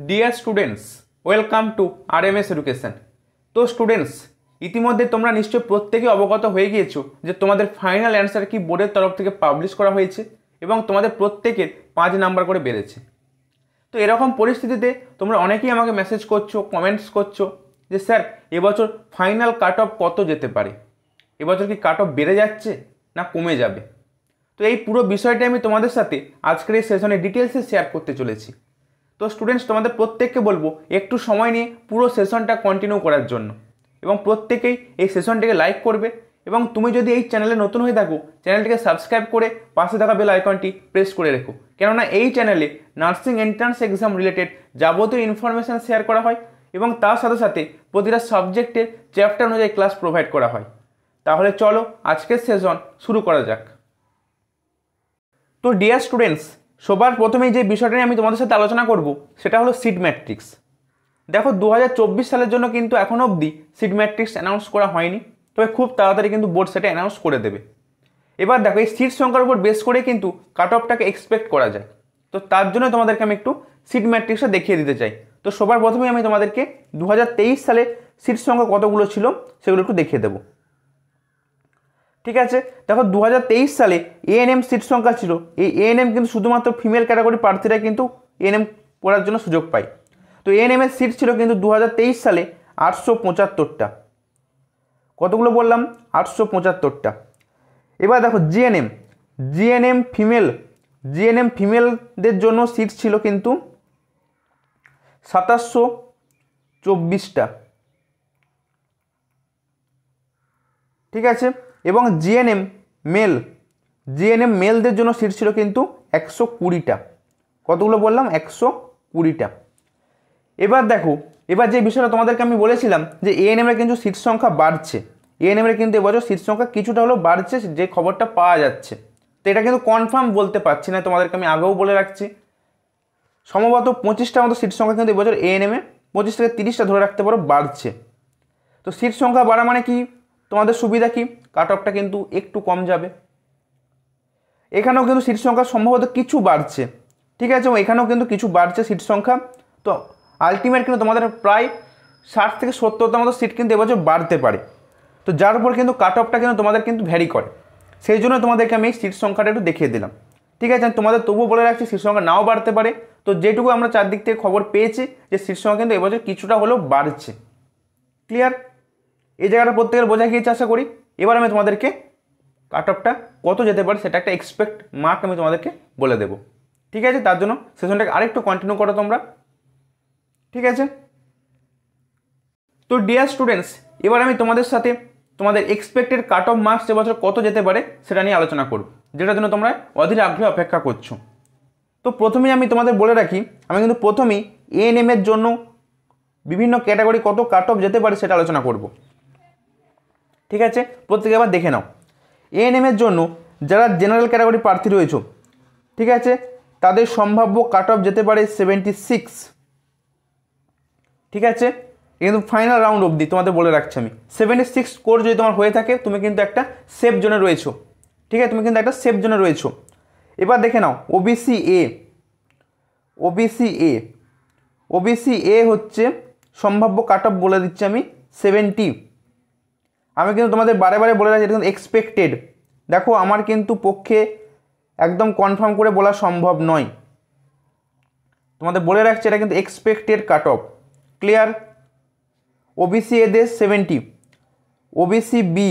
Dear students, welcome to RMS education. তো students, ইতিমধ্যে তোমরা নিশ্চয়ই প্রত্যেকে অবগত হয়ে গিয়েছো যে তোমাদের ফাইনাল অ্যান্সার কি বোর্ডের তরফ থেকে পাবলিশ করা হয়েছে এবং তোমাদের প্রত্যেকের 5 নাম্বার করে বেড়েছে। তো এরকম পরিস্থিতিতে তোমরা অনেকেই আমাকে মেসেজ করছো, কমেন্টস করছো যে স্যার এবছর ফাইনাল কাট অফ কত যেতে পারে, এবছর কি কাট অফ বেড়ে যাচ্ছে না কমে যাবে। তো এই পুরো বিষয়টা আমি তোমাদের সাথে আজকের এই সেশনে ডিটেলসে শেয়ার করতে চলেছি। তো স্টুডেন্টস, তোমাদের প্রত্যেককে বলবো একটু সময় নিয়ে পুরো সেশনটা কন্টিনিউ করার জন্য এবং প্রত্যেকেই এই সেশনটিকে লাইক করবে এবং তুমি যদি এই চ্যানেলে নতুন হয়ে থাকো চ্যানেলটিকে সাবস্ক্রাইব করে পাশে থাকা বেল আইকনটি প্রেস করে রেখো, কেননা এই চ্যানেলে নার্সিং এন্ট্রান্স এক্সাম রিলেটেড যাবতীয় ইনফরমেশান শেয়ার করা হয় এবং তার সাথে সাথে প্রতিটা সাবজেক্টের চ্যাপ্টার অনুযায়ী ক্লাস প্রোভাইড করা হয়। তাহলে চলো আজকের সেশন শুরু করা যাক। তো ডিয়ার স্টুডেন্টস, সবার প্রথমেই যে বিষয়টা নিয়ে আমি তোমাদের সাথে আলোচনা করব সেটা হলো সিট ম্যাট্রিক্স। দেখো 2024 সালের জন্য কিন্তু এখনও অবধি সিট ম্যাট্রিক্স অ্যানাউন্স করা হয়নি, তবে খুব তাড়াতাড়ি কিন্তু বোর্ড সেটা অ্যানাউন্স করে দেবে। এবার দেখো এই সিট সংখ্যার উপর বেস করে কিন্তু কাট অফটাকে এক্সপেক্ট করা যায়। তো তার জন্য তোমাদেরকে আমি একটু সিট ম্যাট্রিক্সটা দেখিয়ে দিতে চাই। তো সবার প্রথমেই আমি তোমাদেরকে 2023 সালে সিট সংখ্যা কতগুলো ছিল সেগুলো একটু দেখিয়ে দেবো। ঠিক আছে, দেখো 2023 সালে এএনএম সিট সংখ্যা ছিল, এই এএনএম কিন্তু শুধুমাত্র ফিমেল ক্যাটাগরি প্রার্থীরা কিন্তু এএনএম পড়ার জন্য সুযোগ পায়। তো এএনএম এর সিট ছিল কিন্তু 2023 সালে 875টা। কতগুলো বললাম? 875টা। এবার দেখো জিএনএম ফিমেলদের জন্য সিট ছিল কিন্তু 2724টা। ঠিক আছে, এবং জিএনএম মেলদের জন্য সিট ছিল কিন্তু 120টা। কতগুলো বললাম? 120টা। এবার দেখো, এবার যে বিষয়টা তোমাদেরকে আমি বলেছিলাম যে এএনএমের কিন্তু সিট সংখ্যা বাড়ছে, এএনএমের কিন্তু এবছর সিট সংখ্যা কিছুটা হলেও বাড়ছে, যে খবরটা পাওয়া যাচ্ছে। তো এটা কিন্তু কনফার্ম বলতে পারছি না, তোমাদেরকে আমি আগেও বলে রাখছি। সম্ভবত 25টা মতো সিট সংখ্যা কিন্তু এবছর এএনএমে 25 থেকে 30টা ধরে রাখতে পারো বাড়ছে। তো সিট সংখ্যা বাড়া মানে কি তোমাদের সুবিধা কি? কাট অফটা কিন্তু একটু কম যাবে। এখানেও কিন্তু সিট সংখ্যা সম্ভবত কিছু বাড়ছে। ঠিক আছে, এখানেও কিন্তু কিছু বাড়ছে সিট সংখ্যা। তো আলটিমেট কিন্তু তোমাদের প্রায় 60 থেকে 70টা মতো সিট কিন্তু এবছর বাড়তে পারে। তো যার উপর কিন্তু কাট অফটা কিন্তু তোমাদের কিন্তু ভ্যারি করে, সেই জন্য তোমাদেরকে আমি এই সিট সংখ্যাটা একটু দেখিয়ে দিলাম। ঠিক আছে, তোমাদের তবুও বলে রাখছি সিট সংখ্যা নাও বাড়তে পারে। তো যেটুকু আমরা চারদিক থেকে খবর পেয়েছি যে সিট সংখ্যা কিন্তু এবছর কিছুটা হলেও বাড়ছে। ক্লিয়ার? এই জায়গাটা প্রত্যেকের বোঝা গিয়েছে আশা করি। এবার আমি তোমাদেরকে কাট অফটা কত যেতে পারে সেটা একটা এক্সপেক্ট মার্ক আমি তোমাদেরকে বলে দেবো। ঠিক আছে, তার জন্য সেশনটাকে আরেকটু কন্টিনিউ করো তোমরা। ঠিক আছে, তো ডিয়ার স্টুডেন্টস, এবার আমি তোমাদের সাথে তোমাদের এক্সপেক্টেড কাট অফ মার্কস এবছর কত যেতে পারে সেটা নিয়ে আলোচনা করব, যেটার জন্য তোমরা অধীর আগ্রহে অপেক্ষা করছো। তো প্রথমেই আমি তোমাদের বলে রাখি, আমি কিন্তু প্রথমেই এএনএম এর জন্য বিভিন্ন ক্যাটাগরি কত কাট অফ যেতে পারে সেটা আলোচনা করব। ঠিক আছে, প্রত্যেকে আবার দেখে নাও। এএনএম এর জন্য যারা জেনারেল ক্যাটাগরি প্রার্থী রয়েছে, ঠিক আছে, তাদের সম্ভাব্য কাট অফ যেতে পারে 76। ঠিক আছে, কিন্তু ফাইনাল রাউন্ড অবধি তোমাদের বলে রাখছি আমি 76 স্কোর যদি তোমার হয়ে থাকে তুমি কিন্তু একটা সেফ জোনে রয়েছো। ঠিক আছে, তুমি কিন্তু একটা সেফ জোনে রয়েছো। এবার দেখে নাও ওবিসি এ হচ্ছে সম্ভাব্য কাট অফ বলে দিচ্ছি আমি 70। আমি কিন্তু তোমাদের বারে বারে বলে রাখছি এটা কিন্তু এক্সপেক্টেড। দেখো আমার কিন্তু পক্ষে একদম কনফার্ম করে বলা সম্ভব নয়, তোমাদের বলে রাখছি এটা কিন্তু expected cut off. Clear? OBC এদের 70, ওবিসি বি,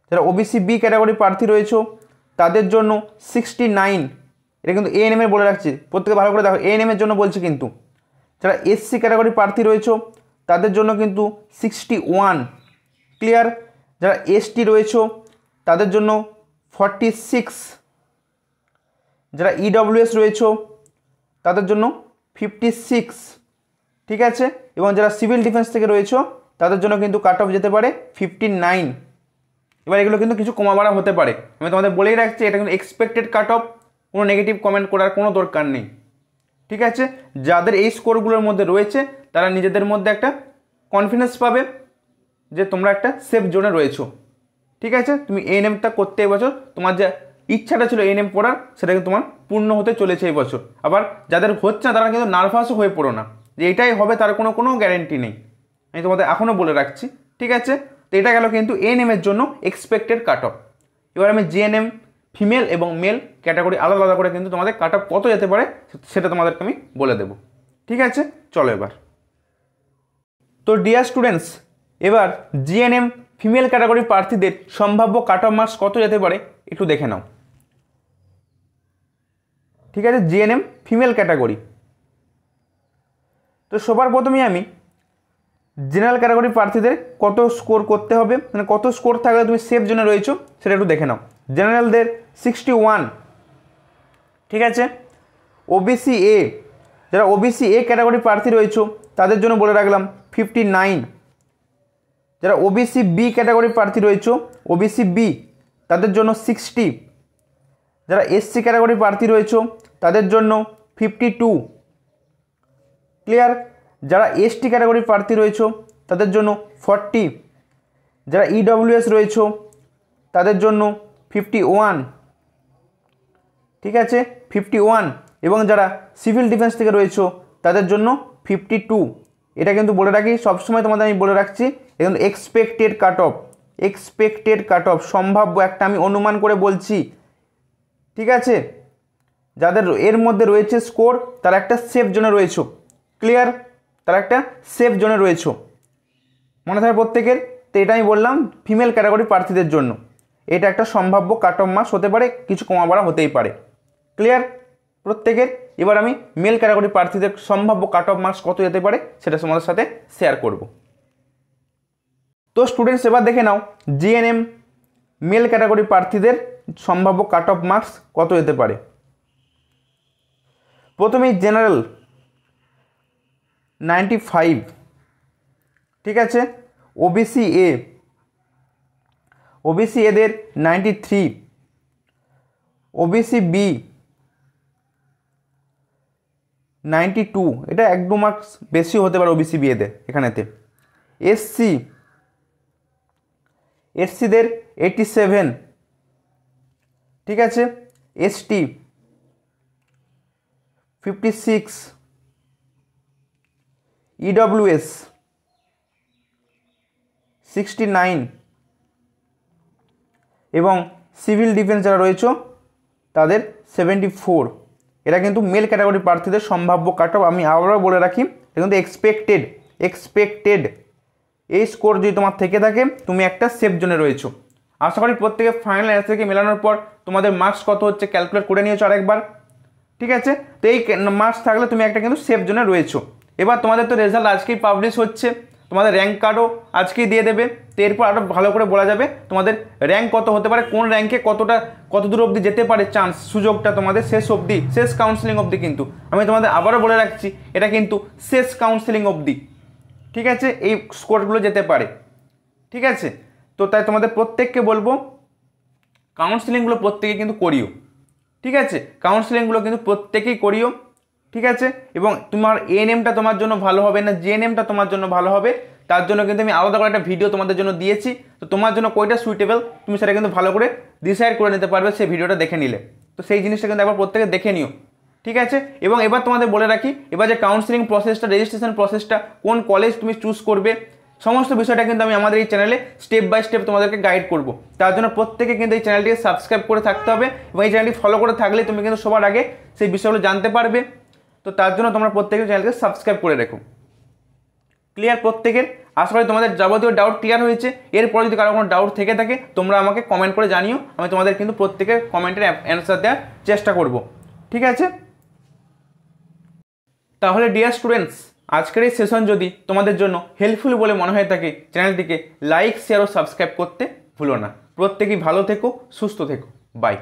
যারা ওবিসি বি ক্যাটাগরি প্রার্থী রয়েছে তাদের জন্য 69। এটা কিন্তু এএনএম এর বলে রাখছি, প্রত্যেকে ভালো করে দেখো, এএনএম এর জন্য বলছি। কিন্তু যারা এসসি ক্যাটাগরি প্রার্থী রয়েছে তাদের জন্য কিন্তু 61। ক্লিয়ার? যারা এসটি রয়েছে তাদের জন্য 46, যারা ইডব্লিউএস রয়েছে তাদের জন্য 56। ঠিক আছে, এবং যারা সিভিল ডিফেন্স থেকে রয়েছে তাদের জন্য কিন্তু কাট অফ যেতে পারে 59। এবার এগুলো কিন্তু কিছু কমা বাড়া হতে পারে, আমি তোমাদের বলেই রাখছি এটা কিন্তু এক্সপেক্টেড কাট অফ, কোনো নেগেটিভ কমেন্ট করার কোনো দরকার নেই। ঠিক আছে, যাদের এই স্কোরগুলোর মধ্যে রয়েছে তারা নিজেদের মধ্যে একটা কনফিডেন্স পাবে যে তোমরা একটা সেফ জোনে রয়েছো। ঠিক আছে, তুমি এএনএমটা করতে এবছর তোমার যে ইচ্ছাটা ছিল এএনএম পড়ার, সেটা কিন্তু তোমার পূর্ণ হতে চলেছে এই বছর। আবার যাদের হচ্ছে না তারা কিন্তু নার্ভাসও হয়ে পড়ো না, যে এটাই হবে তার কোনো গ্যারেন্টি নেই, আমি তোমাদের এখনও বলে রাখছি। ঠিক আছে, তো এটা গেল কিন্তু এএনএমের জন্য এক্সপেক্টেড কাট অফ। এবার আমি জিএনএম ফিমেল এবং মেল ক্যাটাগরি আলাদা আলাদা করে কিন্তু তোমাদের কাট অফ কত যেতে পারে সেটা তোমাদেরকে আমি বলে দেবো। ঠিক আছে, চলো এবার। তো ডিয়ার স্টুডেন্টস, এবার জিএনএম ফিমেল ক্যাটাগরি প্রার্থীদের সম্ভাব্য কাট অফ মার্কস কত যেতে পারে একটু দেখে নাও। ঠিক আছে, জিএনএম ফিমেল ক্যাটাগরি। তো সবার প্রথমেই আমি জেনারেল ক্যাটাগরি প্রার্থীদের কত স্কোর করতে হবে, মানে কত স্কোর থাকলে তুমি সেফ জোনে রয়েছো সেটা একটু দেখে নাও। জেনারেলদের 61। ঠিক আছে, ওবিসি এ, যারা ওবিসি এ ক্যাটাগরি প্রার্থী রয়েছো তাদের জন্য বলে রাখলাম 59। যারা ওবিসি বি ক্যাটাগরি প্রার্থী রয়েছো, ওবিসি বি, তাদের জন্য 60। যারা এসসি ক্যাটাগরি প্রার্থী রয়েছো তাদের জন্য 52। ক্লিয়ার? যারা এসটি ক্যাটাগরি প্রার্থী রয়েছো তাদের জন্য 40। যারা ইডব্লিউএস রয়েছো তাদের জন্য 51। ঠিক আছে, 51। এবং যারা সিভিল ডিফেন্স থেকে রয়েছো তাদের জন্য 52। এটা কিন্তু বলে রাখি, সবসময় তোমাদের আমি বলে রাখছি, এটা কিন্তু expected cut off, expected cut off, সম্ভাব্য একটা আমি অনুমান করে বলছি। ঠিক আছে, যাদের এর মধ্যে রয়েছে স্কোর তারা একটা সেফ জোনে রয়েছো। ক্লিয়ার? তারা একটা সেফ জোনে রয়েছো, মনে থাকে প্রত্যেকের। তো এটা আমি বললাম ফিমেল ক্যাটাগরি প্রার্থীদের জন্য এটা একটা সম্ভাব্য কাট অফ মার্কস হতে পারে, কিছু কমা বাড়া হতেই পারে। ক্লিয়ার প্রত্যেকের? এবার আমি মেল ক্যাটাগরি প্রার্থীদের সম্ভাব্য কাট অফ মার্কস কত যেতে পারে সেটা তোমাদের সাথে শেয়ার করব। তো স্টুডেন্টস এবার দেখে নাও জিএনএম মেল ক্যাটাগরি প্রার্থীদের সম্ভাব্য কাট অফ মার্কস কত যেতে পারে। প্রথমেই জেনারেল 95। ঠিক আছে, ওবিসি এ, ওবিসি এদের 93। ওবিসি বি 92, এটা 1-2 মার্কস বেশি হতে পারে ওবিসি বি এদের এখানেতে। এসসি, এসসিদের 87। ঠিক আছে, এসটি 56। ইডব্লিউএস 69 এবং সিভিল ডিফেন্স যারা রয়েছে তাদের 74। এটা কিন্তু মেল ক্যাটাগরি প্রার্থীদের সম্ভাব্য কাট অফ। আমি আবারও বলে রাখি, এটা কিন্তু এক্সপেক্টেড। এই স্কোর যদি তোমার থেকে থাকে তুমি একটা সেফ জোনে রয়েছো। আশা করি প্রত্যেকে ফাইনাল অ্যান্সারকে মেলানোর পর তোমাদের মার্কস কত হচ্ছে ক্যালকুলেট করে নিয়েছো আরেকবার। ঠিক আছে, তো এই মার্কস থাকলে তুমি একটা কিন্তু সেফ জোনে রয়েছো। এবার তোমাদের তো রেজাল্ট আজকেই পাবলিশ হচ্ছে, তোমাদের র্যাঙ্ক কার্ডও আজকেই দিয়ে দেবে। তো এরপর আরও ভালো করে বলা যাবে তোমাদের র্যাঙ্ক কত হতে পারে, কোন র্যাঙ্কে কত দূর অবধি যেতে পারে চান্স, সুযোগটা তোমাদের শেষ অবধি, শেষ কাউন্সিলিং অবধি। কিন্তু আমি তোমাদের আবারও বলে রাখছি এটা কিন্তু শেষ কাউন্সিলিং অবধি। ঠিক আছে, এই স্কোরগুলো যেতে পারে। ঠিক আছে, তো তাই তোমাদের প্রত্যেককে বলবো কাউন্সিলিংগুলো প্রত্যেকে কিন্তু করিও। ঠিক আছে, কাউন্সিলিংগুলো কিন্তু প্রত্যেকেই করিও। ঠিক আছে, এবং তোমার এএনএমটা তোমার জন্য ভালো হবে না জিএনএমটা তোমার জন্য ভালো হবে, তার জন্য কিন্তু আমি আলাদা করে একটা ভিডিও তোমাদের জন্য দিয়েছি। তো তোমার জন্য কোনটা সুইটেবল তুমি সেটা কিন্তু ভালো করে ডিসাইড করে নিতে পারবে সেই ভিডিওটা দেখে নিলে। তো সেই জিনিসটা কিন্তু একবার প্রত্যেকে দেখে নিও। ঠিক আছে, এবং এবার তোমাদের বলে রাখি, এবার যে কাউন্সিলিং প্রসেসটা, রেজিস্ট্রেশন প্রসেসটা, কোন কলেজ তুমি চুজ করবে, সমস্ত বিষয়টা কিন্তু আমি আমাদের এই চ্যানেলে স্টেপ বাই স্টেপ তোমাদেরকে গাইড করব। তার জন্য প্রত্যেকে কিন্তু এই চ্যানেলটিকে সাবস্ক্রাইব করে থাকতে হবে, এবং এই চ্যানেলটি ফলো করে থাকলে তুমি কিন্তু সবার আগে সেই বিষয়গুলো জানতে পারবে। তো তার জন্য তোমরা প্রত্যেকের চ্যানেলকে সাবস্ক্রাইব করে রেখো। ক্লিয়ার প্রত্যেকের? আশা করি তোমাদের যাবতীয় ডাউট ক্লিয়ার হয়েছে। এরপর যদি কারো কোনো ডাউট থেকে থাকে তোমরা আমাকে কমেন্ট করে জানিও, আমি তোমাদের কিন্তু প্রত্যেকের কমেন্টের অ্যান্সার দেওয়ার চেষ্টা করব। ঠিক আছে, তাহলে ডিয়ার স্টুডেন্টস, আজকের এই সেশন যদি তোমাদের জন্য হেল্পফুল বলে মনে হয়ে থাকে চ্যানেলটিকে লাইক, শেয়ার ও সাবস্ক্রাইব করতে ভুলো না। প্রত্যেকেই ভালো থেকো, সুস্থ থেকো। বাই।